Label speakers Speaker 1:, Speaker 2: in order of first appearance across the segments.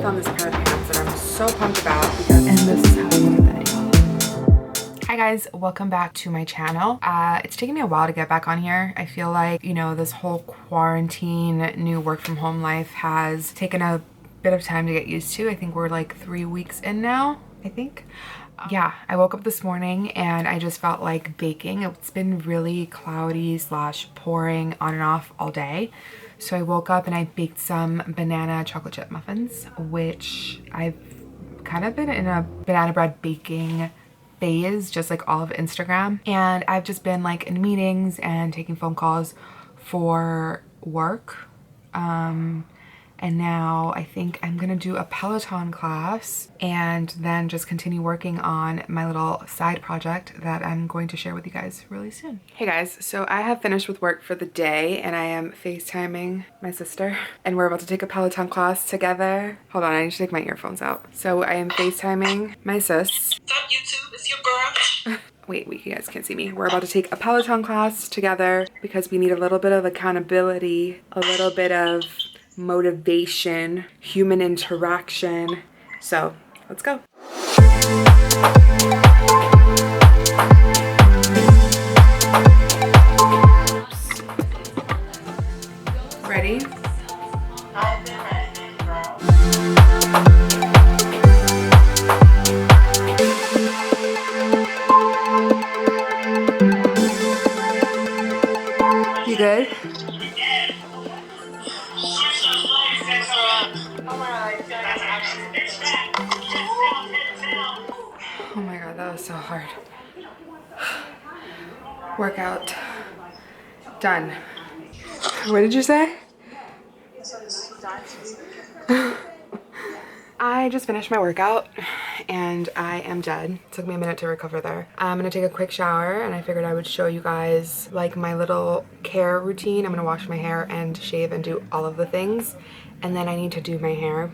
Speaker 1: on this pair of pants that I'm so pumped about because, and this is how I look at it. Hi guys, welcome back to my channel. It's taken me a while to get back on here. I feel like, you know, this whole quarantine, new work from home life has taken a bit of time to get used to. I think we're like 3 weeks in now, I think. Yeah, I woke up this morning and I just felt like baking. It's been really cloudy slash pouring on and off all day. So I woke up and I baked some banana chocolate chip muffins, which I've kind of been in a banana bread baking phase, just like all of Instagram. And I've just been like in meetings and taking phone calls for work. And now I think I'm gonna do a Peloton class and then just continue working on my little side project that I'm going to share with you guys really soon. Hey guys, so I have finished with work for the day and I am FaceTiming my sister and we're about to take a Peloton class together. Hold on, I need to take my earphones out. So I am FaceTiming my sis.
Speaker 2: What's up, YouTube? It's your girl.
Speaker 1: Wait, you guys can't see me. We're about to take a Peloton class together because we need a little bit of accountability, a little bit of motivation, human interaction. So let's go. Ready?
Speaker 2: I've been ready, girl.
Speaker 1: You good? Oh my god, that was so hard. Workout done. What did you say? I just finished my workout and I am dead. It took me a minute to recover there. I'm gonna take a quick shower and I figured I would show you guys like my little care routine. I'm gonna wash my hair and shave and do all of the things. And then I need to do my hair,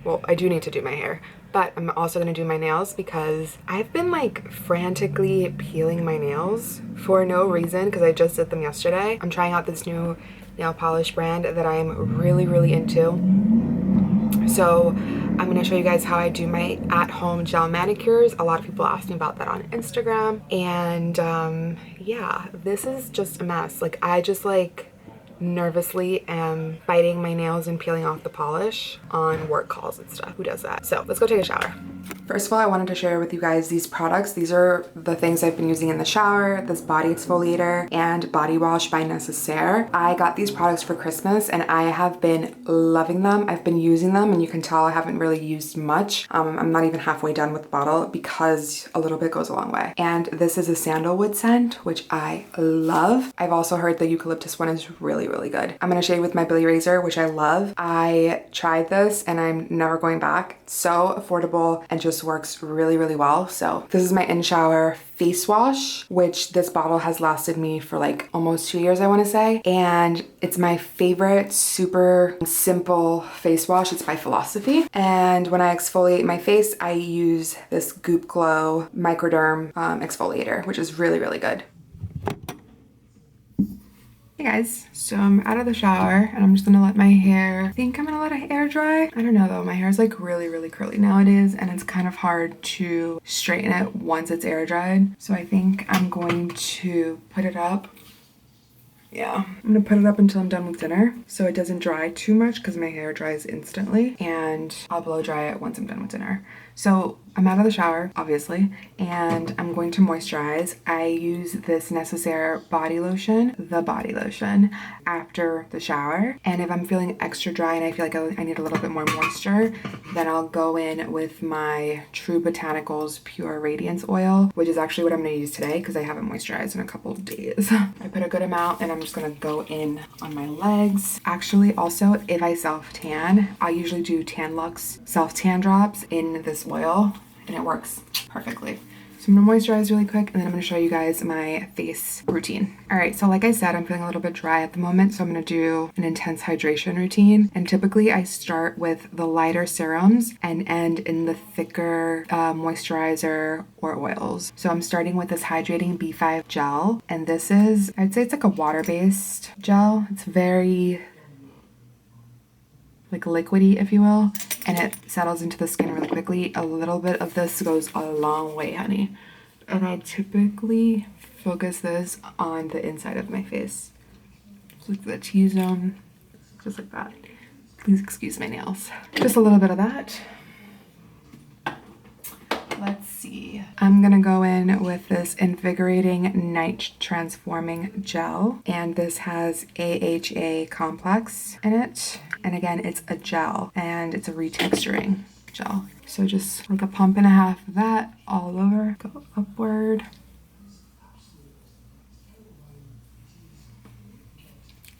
Speaker 1: well, I do need to do my hair, but I'm also gonna do my nails because I've been like frantically peeling my nails for no reason because I just did them yesterday. I'm trying out this new nail polish brand that I'm really into. So I'm gonna show you guys how I do my at-home gel manicures. A lot of people ask me about that on Instagram. And yeah, this is just a mess. Like I just like nervously am biting my nails and peeling off the polish on work calls and stuff. Who does that? So let's go take a shower. First of all, I wanted to share with you guys these products. These are the things I've been using in the shower, this body exfoliator and body wash by Necessaire. I got these products for Christmas and I have been loving them. I've been using them and you can tell I haven't really used much. I'm not even halfway done with the bottle because a little bit goes a long way. And this is a sandalwood scent, which I love. I've also heard the eucalyptus one is really good. I'm gonna shave with my Billy Razor, which I love. I tried this and I'm never going back. It's so affordable and just works really well. So this is my in-shower face wash, which this bottle has lasted me for like almost 2 years, I want to say. And it's my favorite super simple face wash. It's by Philosophy. And when I exfoliate my face, I use this Goop Glow Microderm exfoliator, which is really good. Hey guys, so I'm out of the shower and I'm just gonna let my hair, I think I'm gonna let it air dry. I don't know though, my hair is like really curly nowadays and it's kind of hard to straighten it once it's air dried. So I think I'm going to put it up. Yeah, I'm gonna put it up until I'm done with dinner so it doesn't dry too much because my hair dries instantly, and I'll blow dry it once I'm done with dinner. So I'm out of the shower, obviously, and I'm going to moisturize. I use this Necessaire body lotion, the body lotion, after the shower. And if I'm feeling extra dry and I feel like I need a little bit more moisture, then I'll go in with my True Botanicals Pure Radiance Oil, which is actually what I'm gonna use today because I haven't moisturized in a couple of days. I put a good amount and I'm just gonna go in on my legs. Actually, also, if I self-tan, I usually do Tan Luxe self-tan drops in this oil and it works perfectly. So I'm gonna moisturize really quick and then I'm gonna show you guys my face routine. All right, so like I said, I'm feeling a little bit dry at the moment, so I'm gonna do an intense hydration routine. And typically I start with the lighter serums and end in the thicker moisturizer or oils. So I'm starting with this hydrating B5 gel, and this is, I'd say it's like a water-based gel. It's very like liquidy, if you will. and it settles into the skin really quickly. A little bit of this goes a long way, honey. And I typically focus this on the inside of my face. Just like the T-zone, just like that. Please excuse my nails. Just a little bit of that. Let's see. I'm gonna go in with this Invigorating Night Transforming Gel, and this has AHA complex in it. And again, it's a gel and it's a retexturing gel. So just like a pump and a half of that all over, go upward.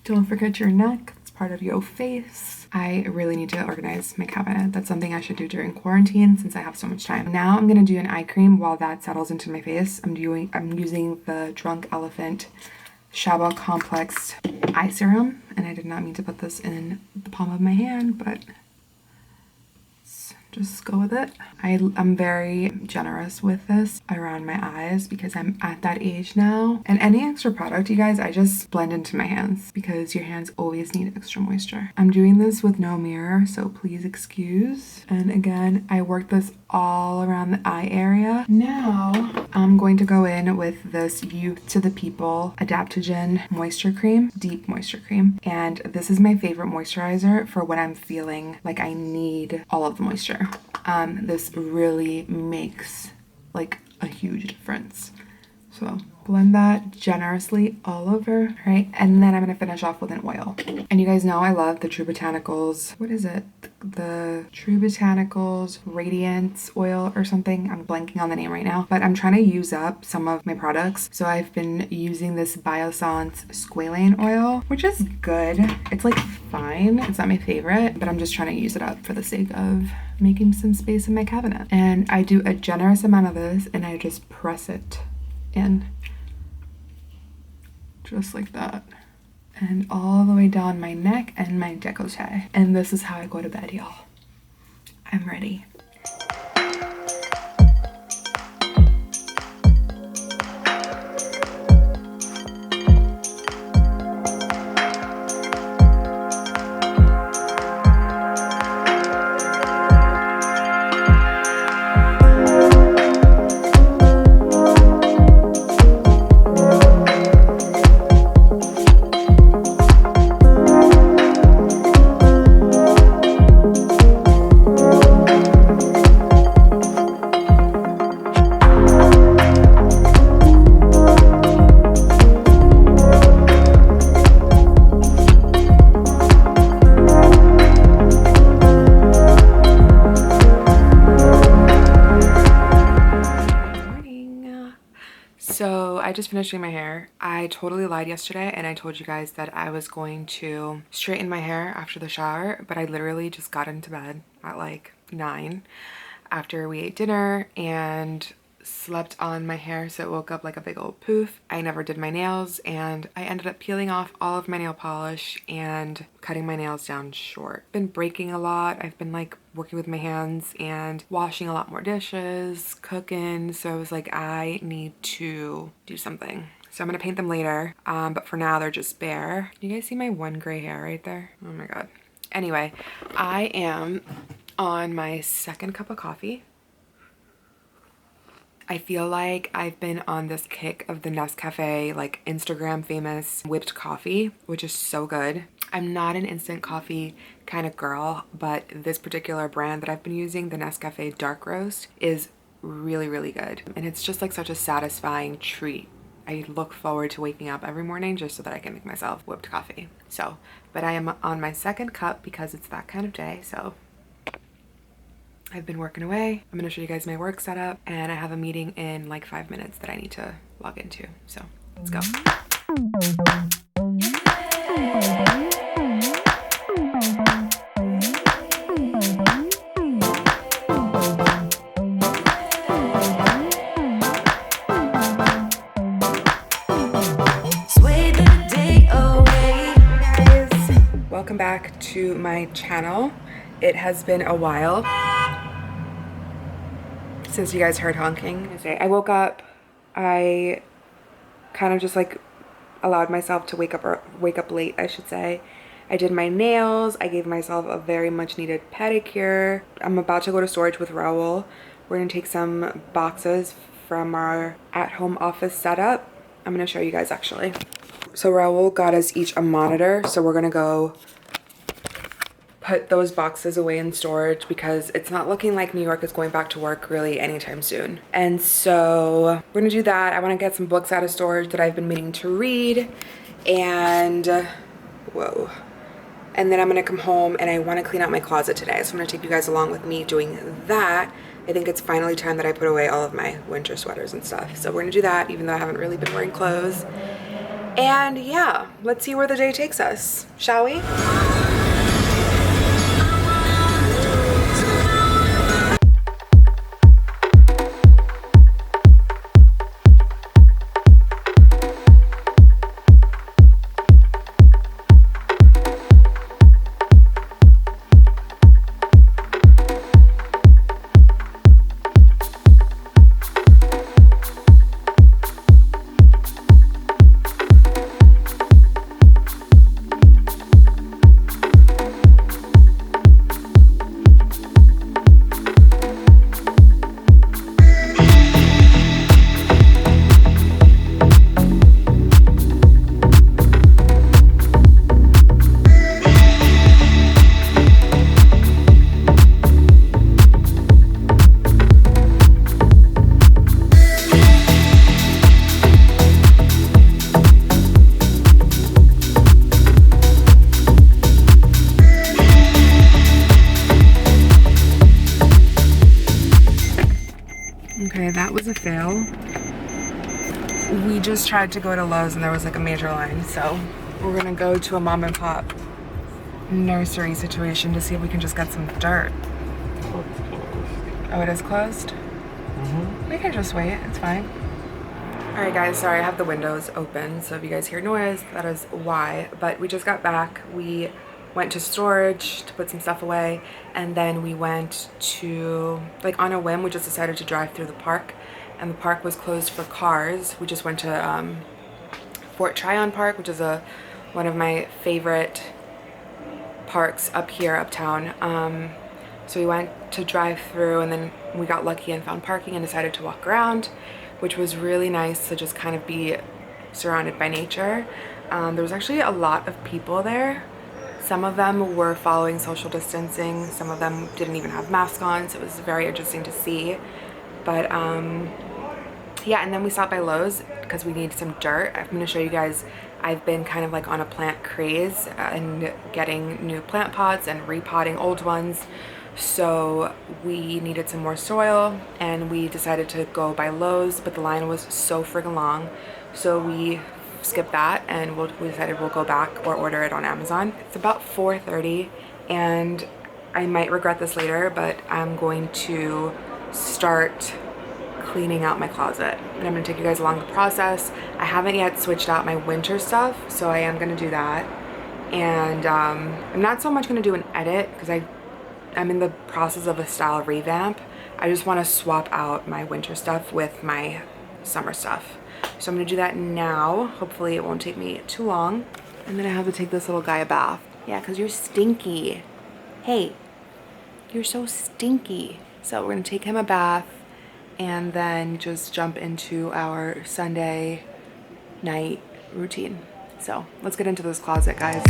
Speaker 1: Don't forget your neck, it's part of your face. I really need to organize my cabinet. That's something I should do during quarantine since I have so much time. Now I'm gonna do an eye cream while that settles into my face. I'm using the Drunk Elephant Shaba Complex Eye Serum, and I did not mean to put this in the palm of my hand, but just go with it. I'm very generous with this around my eyes because I'm at that age now. And any extra product, you guys, I just blend into my hands because your hands always need extra moisture. I'm doing this with no mirror, so please excuse. And again, I worked this all around the eye area. Now I'm going to go in with this Youth to the People Adaptogen Moisture Cream, Deep Moisture Cream. And this is my favorite moisturizer for when I'm feeling like I need all of the moisture. This really makes like a huge difference. So blend that generously all over, right? And then I'm gonna finish off with an oil. And you guys know I love the True Botanicals, what is it? The True Botanicals Radiance Oil or something. I'm blanking on the name right now, but I'm trying to use up some of my products. So I've been using this Biossance Squalane oil, which is good. It's like fine, it's not my favorite, but I'm just trying to use it up for the sake of making some space in my cabinet. And I do a generous amount of this and I just press it in just like that, and all the way down my neck and my décolleté. And this is how I go to bed, y'all. I'm ready. So I just finished doing my hair. I totally lied yesterday and I told you guys that I was going to straighten my hair after the shower, but I literally just got into bed at like 9 after we ate dinner and slept on my hair, so it woke up like a big old poof. I never did my nails and I ended up peeling off all of my nail polish and cutting my nails down short. Been breaking a lot. I've been like working with my hands and washing a lot more dishes, cooking, so I was like, I need to do something. So I'm gonna paint them later, but for now they're just bare. You guys see my one gray hair right there? Oh my god. Anyway, I am on my second cup of coffee. I feel like I've been on this kick of the Nescafe, like Instagram famous whipped coffee, which is so good. I'm not an instant coffee kind of girl, but this particular brand that I've been using, the Nescafe Dark Roast, is really, really good. And it's just like such a satisfying treat. I look forward to waking up every morning just so that I can make myself whipped coffee. So, but I am on my second cup because it's that kind of day, so I've been working away. I'm gonna show you guys my work setup, and I have a meeting in like 5 minutes that I need to log into. So let's go. Welcome back to my channel. It has been a while since you guys heard honking. I woke up, I kind of just like allowed myself to wake up late, I should say, I did my nails. I gave myself a very much needed pedicure. I'm about to go to storage with Raul. We're gonna take some boxes from our at-home office setup. I'm gonna show you guys actually. So Raul got us each a monitor. So we're gonna go put those boxes away in storage because it's not looking like New York is going back to work really anytime soon. And so we're gonna do that. I wanna get some books out of storage that I've been meaning to read. And whoa. And then I'm gonna come home and I wanna clean out my closet today. So I'm gonna take you guys along with me doing that. I think it's finally time that I put away all of my winter sweaters and stuff. So we're gonna do that even though I haven't really been wearing clothes. And yeah, let's see where the day takes us, shall we? Okay, that was a fail. We just tried to go to Lowe's and there was like a major line, so we're gonna go to a mom and pop nursery situation to see if we can just get some dirt. Oh, it is closed? We can just wait, it's fine. Alright guys, sorry I have the windows open, so if you guys hear noise, that is why. But we just got back. We went to storage to put some stuff away, and then we went to, like on a whim, we just decided to drive through the park, and the park was closed for cars. We just went to Fort Tryon Park, which is one of my favorite parks up here, uptown. So we went to drive through, and then we got lucky and found parking and decided to walk around, which was really nice to just kind of be surrounded by nature. There was actually a lot of people there. Some of them were following social distancing. Some of them didn't even have masks on, so it was very interesting to see. But yeah, and then we stopped by Lowe's because we need some dirt. I'm gonna show you guys, I've been kind of like on a plant craze and getting new plant pots and repotting old ones. So we needed some more soil and we decided to go by Lowe's, but the line was so freaking long. So we skipped that and we decided we'll go back or order it on Amazon. It's about 4:30 and I might regret this later, but I'm going to start cleaning out my closet and I'm gonna take you guys along the process. I haven't yet switched out my winter stuff, so I am gonna do that. And I'm not so much gonna do an edit because I'm in the process of a style revamp. I just want to swap out my winter stuff with my summer stuff. So I'm gonna do that now. Hopefully it won't take me too long. And then I have to take this little guy a bath. Yeah, because you're stinky. Hey, you're so stinky. So we're gonna take him a bath and then just jump into our Sunday night routine. So let's get into this closet, guys.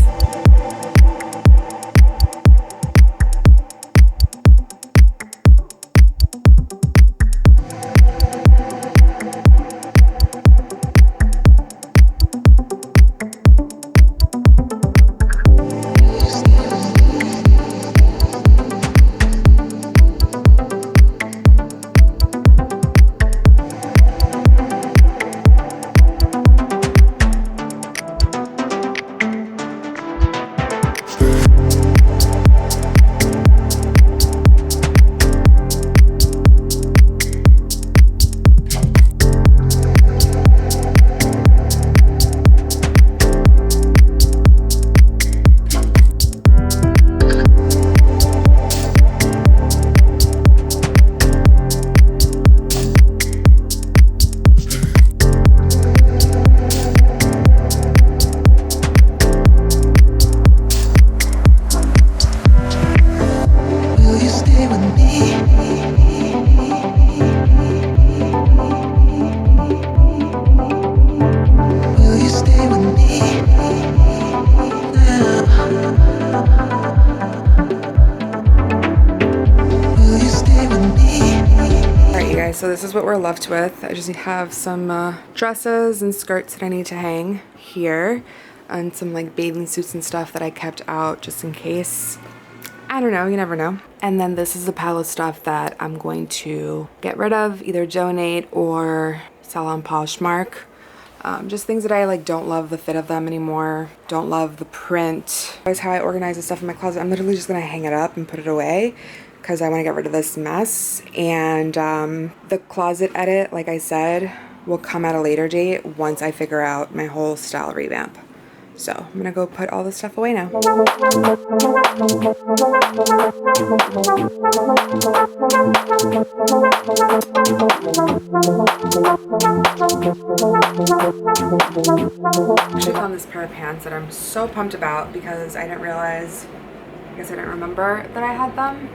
Speaker 1: Okay, so this is what we're left with. I just have some dresses and skirts that I need to hang here, and some like bathing suits and stuff that I kept out just in case. I don't know, you never know. And then this is a pile of stuff that I'm going to get rid of, either donate or sell on Poshmark. Just things that I like don't love the fit of them anymore, don't love the print. That's how I organize the stuff in my closet. I'm literally just gonna hang it up and put it away because I want to get rid of this mess. And the closet edit, like I said, will come at a later date once I figure out my whole style revamp. So I'm gonna go put all this stuff away now. I actually found this pair of pants that I'm so pumped about because I didn't realize, I guess I didn't remember that I had them.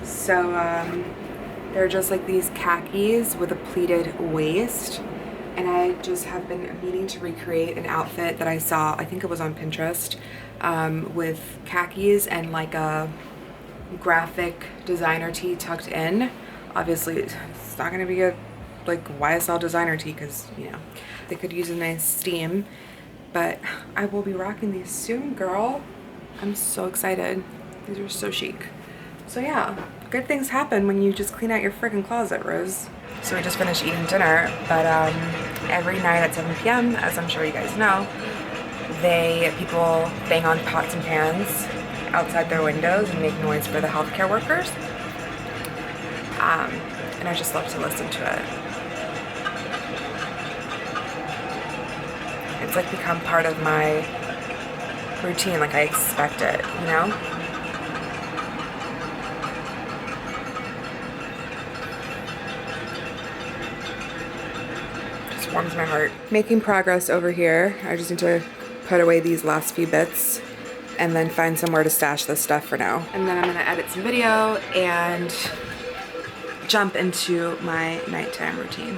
Speaker 1: So they're just like these khakis with a pleated waist. And I just have been meaning to recreate an outfit that I saw, I think it was on Pinterest, with khakis and like a graphic designer tee tucked in. Obviously, it's not gonna be a like YSL designer tee because, you know, they could use a nice steam. But I will be rocking these soon, girl. I'm so excited. These are so chic. So yeah, good things happen when you just clean out your friggin' closet, Rose. So we just finished eating dinner, but every night at 7 p.m., as I'm sure you guys know, people bang on pots and pans outside their windows and make noise for the healthcare workers. And I just love to listen to it. It's like become part of my routine, like I expect it, you know? Warms my heart. Making progress over here. I just need to put away these last few bits and then find somewhere to stash this stuff for now. And then I'm gonna edit some video and jump into my nighttime routine.